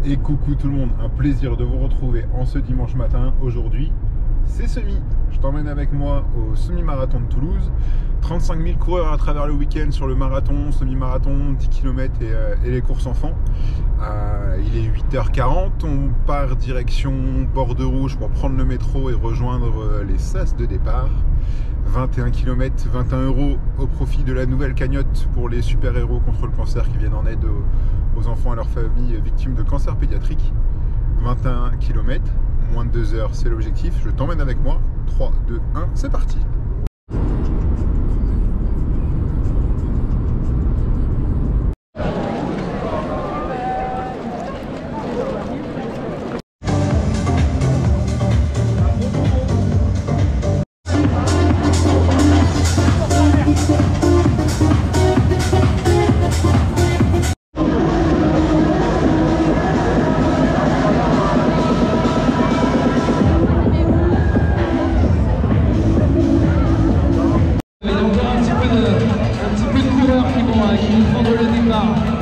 Et coucou tout le monde, un plaisir de vous retrouver en ce dimanche matin. Aujourd'hui, c'est semi. Je t'emmène avec moi au semi-marathon de Toulouse. 35 000 coureurs à travers le week-end sur le marathon, semi-marathon, 10 km et les courses enfants. Il est 8h40, on part direction Bordeaux-Rouge pour prendre le métro et rejoindre les sas de départ. 21 km, 21 € au profit de la nouvelle cagnotte pour les super-héros contre le cancer qui viennent en aide aux enfants et leurs familles victimes de cancer pédiatrique. 21 km, moins de 2 heures, c'est l'objectif. Je t'emmène avec moi. 3, 2, 1, c'est parti.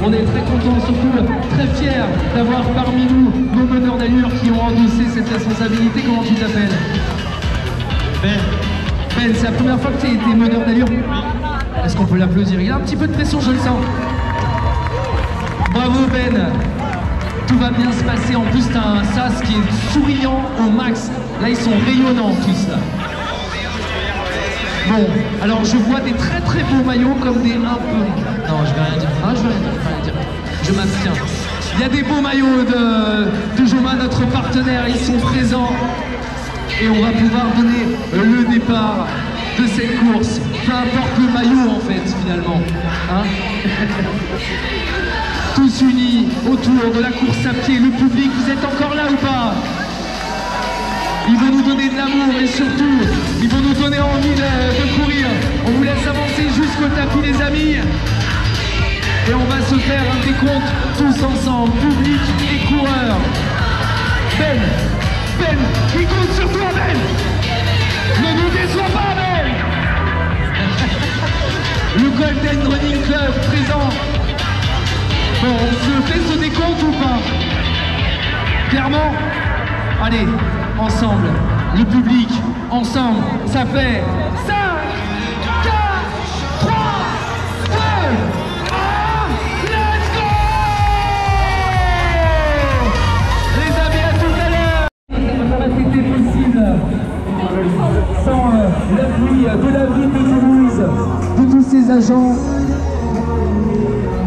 On est très contents, surtout très fiers d'avoir parmi nous nos meneurs d'allure qui ont endossé cette responsabilité. Comment tu t'appelles? Ben. Ben, c'est la première fois que tu as été meneur d'allure? Est-ce qu'on peut l'applaudir? Il a un petit peu de pression, je le sens. Bravo Ben. Tout va bien se passer. En plus, tu as un sas qui est souriant au max. Là, ils sont rayonnants tous là. Bon, alors je vois des très très beaux maillots comme des un peu... Non, je vais rien dire. Ah, je vais rien dire. Je m'abstiens. Il y a des beaux maillots de Joma, notre partenaire. Ils sont présents. Et on va pouvoir donner le départ de cette course. Peu importe le maillot en fait, finalement. Hein? Tous unis autour de la course à pied. Le public, vous êtes encore là ou pas? Ils vont nous donner de l'amour et surtout, ils vont nous donner envie de courir. On vous laisse avancer jusqu'au tapis les amis. Et on va se faire un décompte tous ensemble, public et coureurs. Ben, il compte sur toi Ben. Ne nous déçois pas Ben. Le Golden Running Club présent. Bon, on se fait ce décompte ou pas? Clairement? Allez, ensemble, le public, ensemble, ça fait 5, 4, 3, 2, 1, let's go! Les amis, à tout à l'heure! Ça n'aurait pas été possible sans l'appui de la ville de Toulouse, de tous ces agents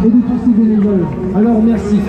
et de tous ces bénévoles. Alors merci.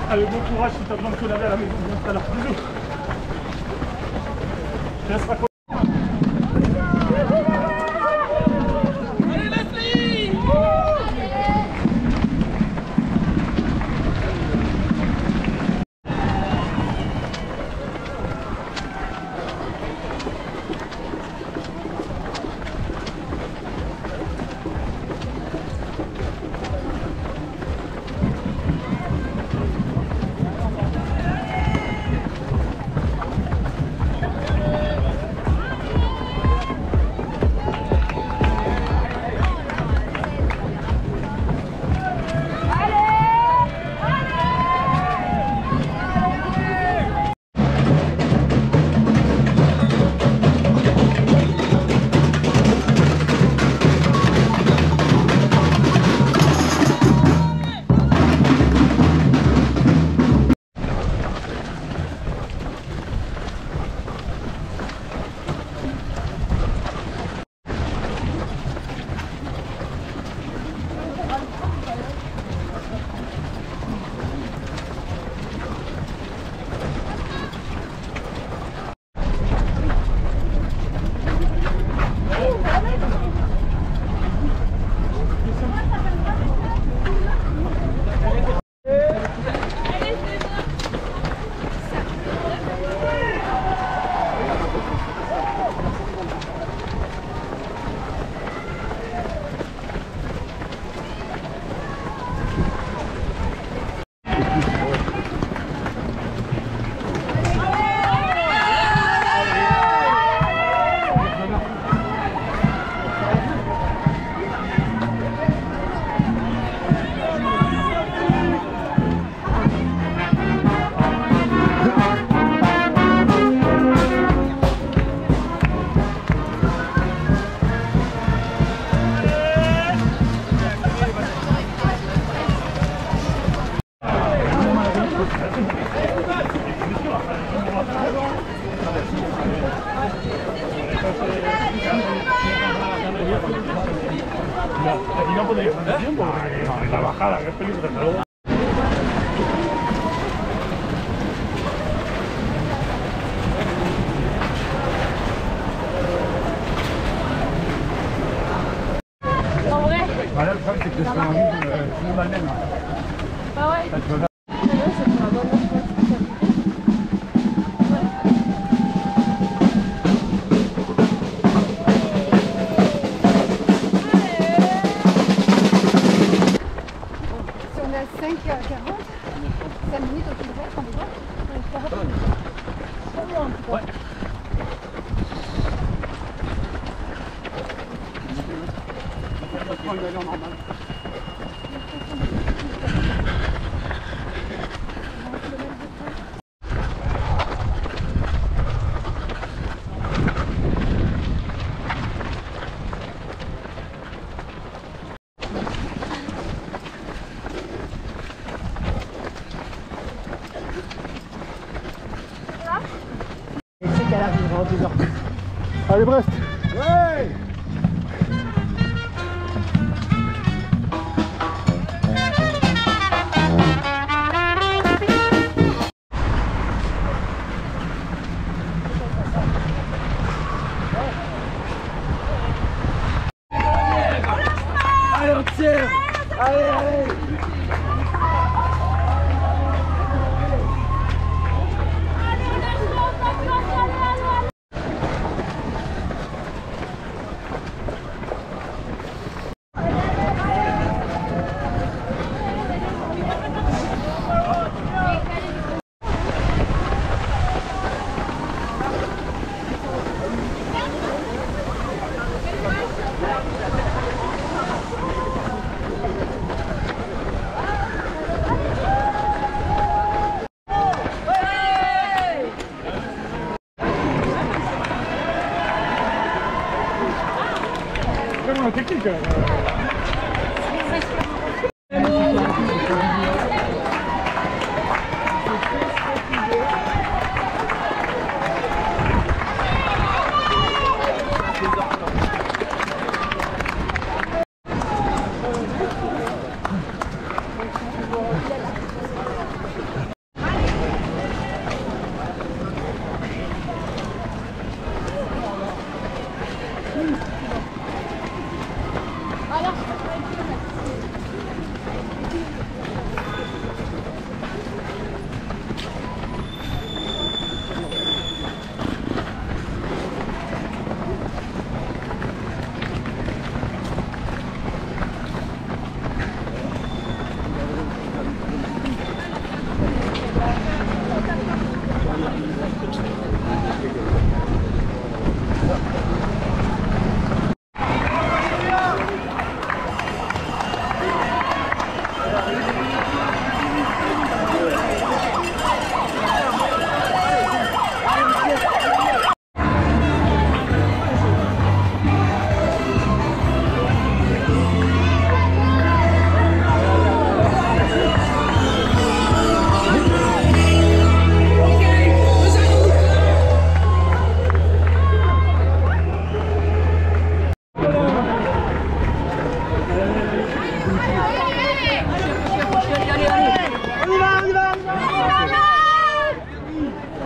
Allez, bon courage si tu as besoin de te laver à la maison, viens tout à l'heure. Bisous. Je te laisse raconter. Aquí no podéis hacer tiempo, porque la bajada, que es peligrosa. Vale, le problème c'est que je fais un vide, tout le monde a le même. Bah ouais. Ça, tu peux faire. C'est pour la bonne Si on est à 5h40, 5 minutes au kilomètre, on est bon. Ouais. On va prendre une allure normale. Et c'est qu'elle arrivera en 2h10. Allez Brest. Ouais. Allez, on tire. Allez, allez. Vraiment technique.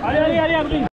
Allez, Adrien.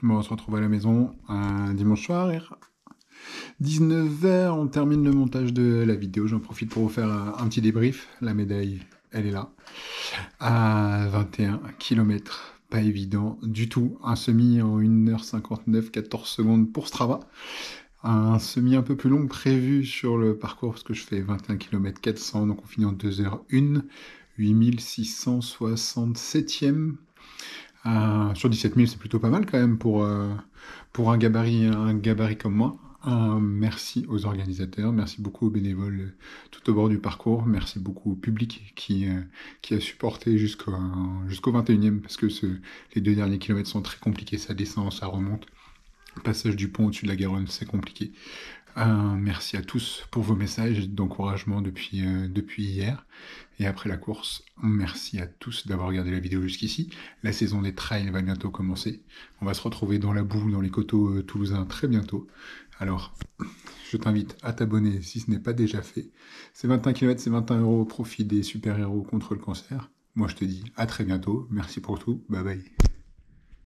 Bon, on se retrouve à la maison un dimanche soir. 19h, on termine le montage de la vidéo. J'en profite pour vous faire un petit débrief. La médaille, elle est là. à 21 km. Pas évident du tout. Un semi en 1h59, 14 secondes pour Strava. Un semi un peu plus long prévu sur le parcours parce que je fais 21 km 400, donc on finit en 2h01, 8667e. Sur 17 000, c'est plutôt pas mal quand même pour un gabarit comme moi. Merci aux organisateurs, merci beaucoup aux bénévoles tout au bord du parcours, merci beaucoup au public qui a supporté jusqu'au 21e parce que les 2 derniers kilomètres sont très compliqués, ça descend, ça remonte. Le passage du pont au-dessus de la Garonne, c'est compliqué. Merci à tous pour vos messages d'encouragement depuis hier et après la course. Merci à tous d'avoir regardé la vidéo jusqu'ici. La saison des trails va bientôt commencer. On va se retrouver dans la boue, dans les coteaux toulousains très bientôt. Alors, je t'invite à t'abonner si ce n'est pas déjà fait. C'est 21 km, c'est 21 € au profit des super-héros contre le cancer. Moi, je te dis à très bientôt. Merci pour tout. Bye bye.